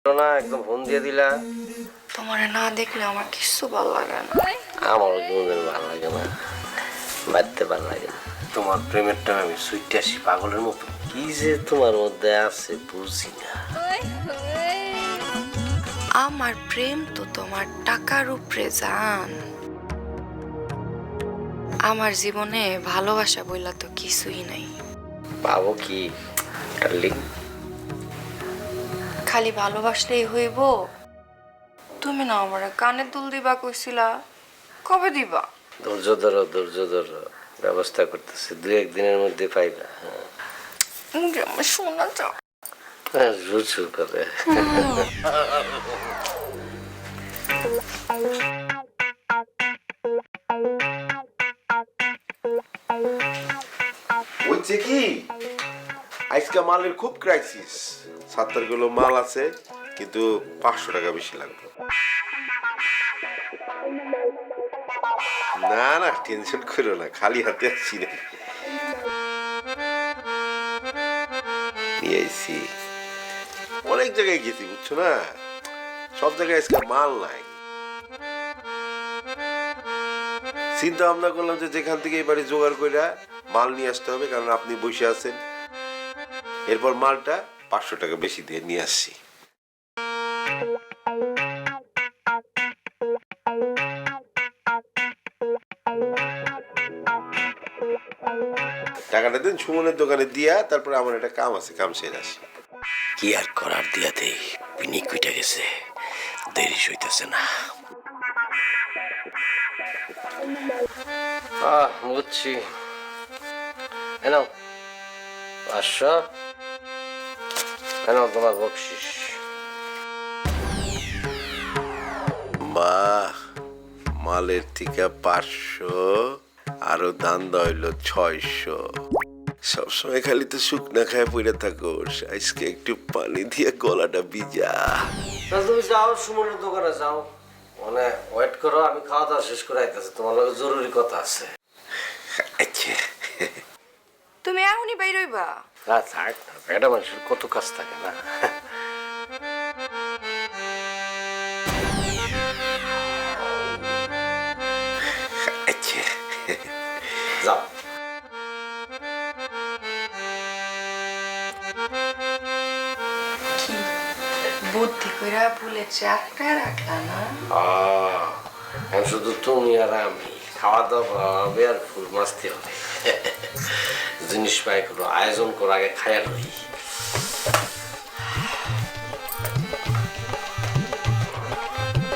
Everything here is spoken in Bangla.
না একদম ফোন দিয়ে দিলা। তোমারে না দেখলে আমার কিছু ভালো লাগে না। আমার কোনোদিন ভালো লাগে না, বাড়তে ভালো লাগে না। তোমার প্রেমের টাইমে আমি সুইটে আসি পাগলের মতো। কি যে তোমার মধ্যে আছে বুঝি না। আমার প্রেম তো তোমার টাকার উপরে জান। আমার জীবনে ভালোবাসা বইলা তো কিছুই নাই। পাবো কি ডার্লিং? খালি ভালোবাসলেই হইব? তুমি না আমার কানে দুল দিবা কইছিলা, কবে দিবা? ধৈর্য ধরো, ধৈর্য ধরো, ব্যবস্থা করতেছি, দু একদিনের মধ্যে পাইবা। আমার শোনা যাও। হ্যাঁ রুচু করে। হচ্ছে কি আজকে মালের খুব ক্রাইসিস। 70 কিলো মাল আছে কিন্তু 500 টাকা বেশি লাগবে। না না টেনশন করো না, খালি হাতে আসছি না। নিয়ে আইছি, অনেক জায়গায় গেছি বুঝছো না, সব জায়গায় আজকে মাল নাই। চিন্তা ভাবনা করলাম যে যেখান থেকে এবারে জোগাড় কইরা মাল নিয়ে আসতে হবে, কারণ আপনি বসে আছেন। এরপর মালটা 500 টাকা বেশি দিয়ে নিয়ে আসছি। টাকাটা দিন সুমনের দোকানে দিয়া, তারপরে আমার একটা কাম আছে, কাম সেরে আসি। কি আর করার, দিয়া দেই, পিনিক উঠে গেছে, দেরি সইতেছে না। বুঝছি। এনাও 500, এনাও তোমার বকশিস। বাহ, মালের থেকে 500, আরো দান হইল 600। সবসময় খালি তো শুকনা খায় পড়ে থাকো, আজকে একটু পানি দিয়ে গলাটা ভিজা। তুমি যাও সুমনের দোকানে যাও, মানে ওয়েট করো, আমি খাওয়া দাওয়া শেষ করে আইতেছি, তোমার লগে জরুরি কথা আছে। আচ্ছা তুমি এখনই বাইর হইবা? থাক, এটা মানুষের কত কাজ থাকে না। আচ্ছা যাও। কি বুদ্ধি কইরা বুলেটে আটকায় রাখলা না? এখন শুধু তুমি আর আমি, খাওয়া দাওয়া হবে আর ফুল মাছতে হবে। জিনিস পাই করো, আয়োজন করো, আগে খায়া লই।